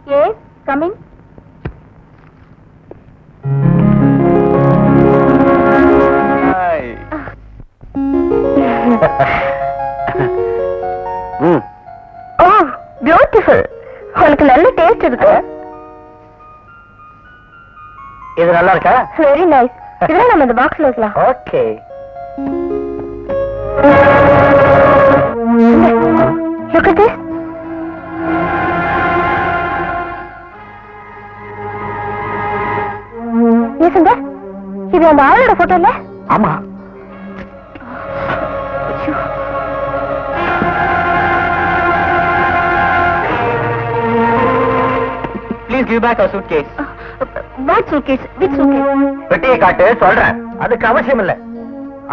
Yes, coming. Hi. Oh, beautiful. உனக்கு நல்ல taste இருக்கு. இது நல்லா இருக்கா? Very nice. இதெல்லாம் நம்ம இந்த பாக்ஸ்ல வைக்கலாம். Okay. Look at this. Yes, sir. இது அந்த ஆளோட போட்டோ இல்ல? ஆமா. Please give back our suitcase. What suitcase? Which suitcase? பெட்டியை காட்டு சொல்றேன். அதுக்கு அவசியம் இல்ல.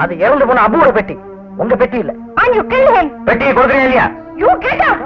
அது இறந்து போன அபுவோட பெட்டி. உங்க பெட்டி இல்ல. And you killed him. பெட்டியை கொடுக்கறீங்க இல்லையா? You get up.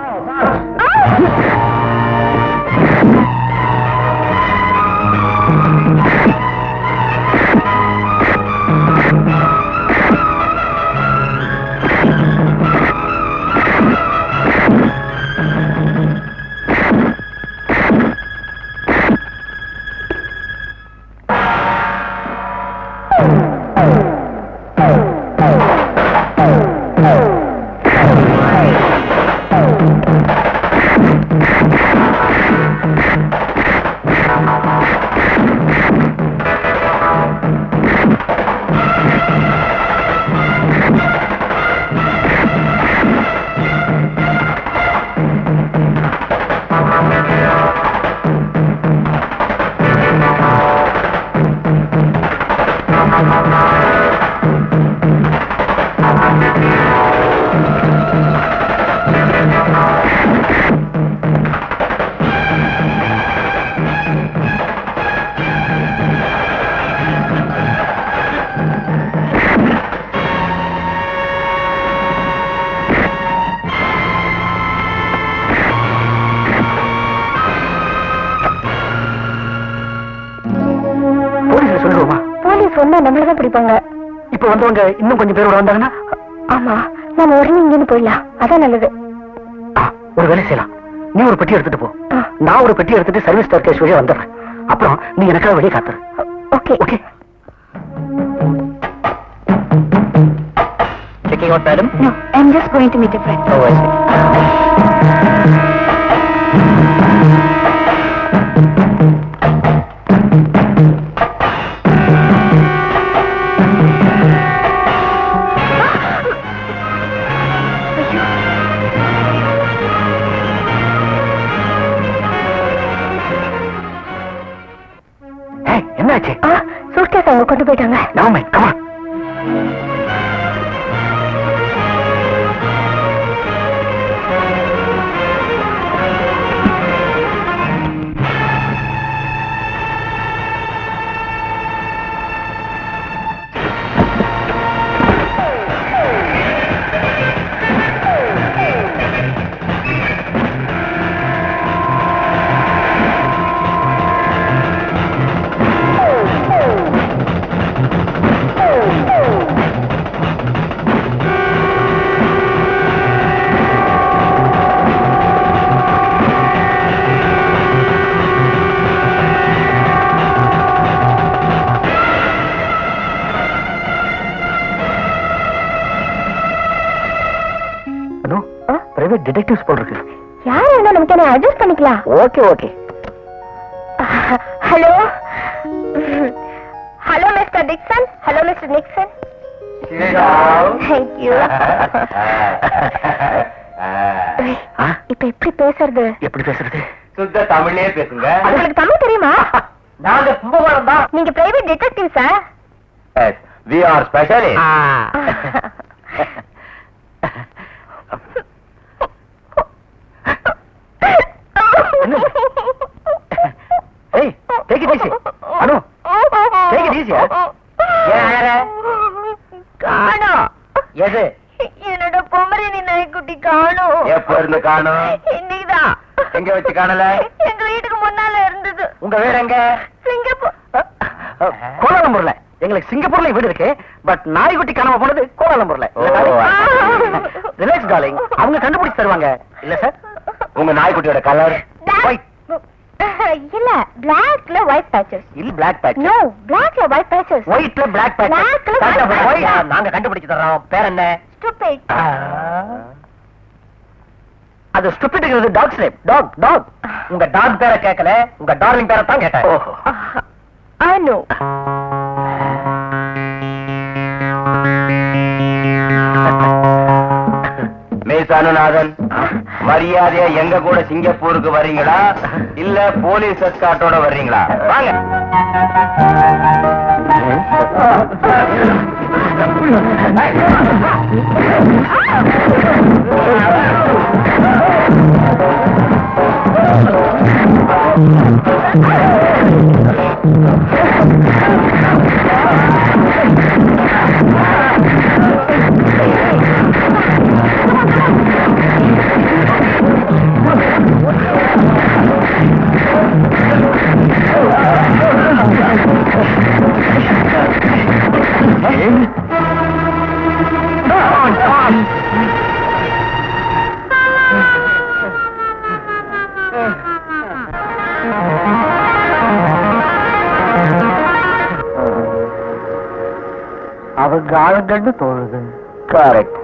நம்மளதான் பிடிப்பாங்க. இப்ப வந்தவங்க இன்னும் கொஞ்சம் பேரோட வந்தாங்கன்னா? ஆமா, நம்ம உடனே இங்கிருந்து போயிடலாம். அதான் நல்லது. ஒரு வேலை செய்யலாம். நீ ஒரு பெட்டி எடுத்துட்டு போ, நான் ஒரு பெட்டி எடுத்துட்டு சர்வீஸ் ஸ்டேர்கேஸ் வழியா வந்துடுறேன். அப்புறம் நீ எனக்காக வெளியே காத்துரு. Okay okay. Checking out, madam? No, I'm just going to meet a friend. Oh, I see. என்னாச்சு? சூட்கேஸ் அவங்க கொண்டு போயிட்டாங்க. நாமே கமா. டிடெக்டிவ்ஸ் போல் இருக்கு. யார் வேணா நமக்கு என்ன அட்ஜஸ்ட் பண்ணிக்கலாம். Okay okay. Hello hello mister Dixon. Hello mister Nixon. Thank you. இப்ப எப்படி பேசுறது? எப்படி பேசுறது? சுத்த தமிழ்லயே பேசுங்க. உங்களுக்கு தமிழ் தெரியுமா? நாங்க கும்பகோணம் தான். நீங்க private detective sir? Yes, we are specialists. Hey, take it easy. Anu, take it easy. காணோம். எது? என்னோட பொமரினி நாய்க்குட்டி காணோம். எப்ப இருந்து காணோம்? இன்னைக்குதான். எங்க வச்சு காணல? எங்க வீட்டுக்கு முன்னால இருந்தது. உங்க வீடு எங்க? சிங்கப்பூர். கோலாலம்பூர்ல. எங்களுக்கு சிங்கப்பூர்ல வீடு இருக்கு. பட் நாய்க்குட்டி காணாம போனது கோலாலம்பூர்ல. Relax darling. அவங்க கண்டுபிடிச்சு தருவாங்க. இல்ல சார்? உங்க நாய்க்குட்டியோட கலர்? இல்ல பிளாக்ல ஒயிட் பேச்சஸ். இல்ல பிளாக் பேட்ச். நோ, பிளாக்ல ஒயிட் பேச்சஸ். ஒயிட்ல பிளாக் பேட்ச். Blackல white patches. நாங்க கண்டுபிடிச்சு தர்றோம். பேர் என்ன? Stupid. அது ஸ்டூபிட்ங்கிறது டாக் ஸ்லேப். டாக். உங்க டாக் பேரை கேட்கல, உங்க டார்லிங் பேரை தான் கேட்டேன். ஓஹோ. I know. மிஸ் அனுநாதன், மரியாதையா எங்க கூட சிங்கப்பூருக்கு வர்றீங்களா இல்ல போலீஸ் எஸ்கார்ட்டோட வர்றீங்களா? வாங்க. அவங்க ஆளுங்கன்னு தோணுது. கரெக்ட்.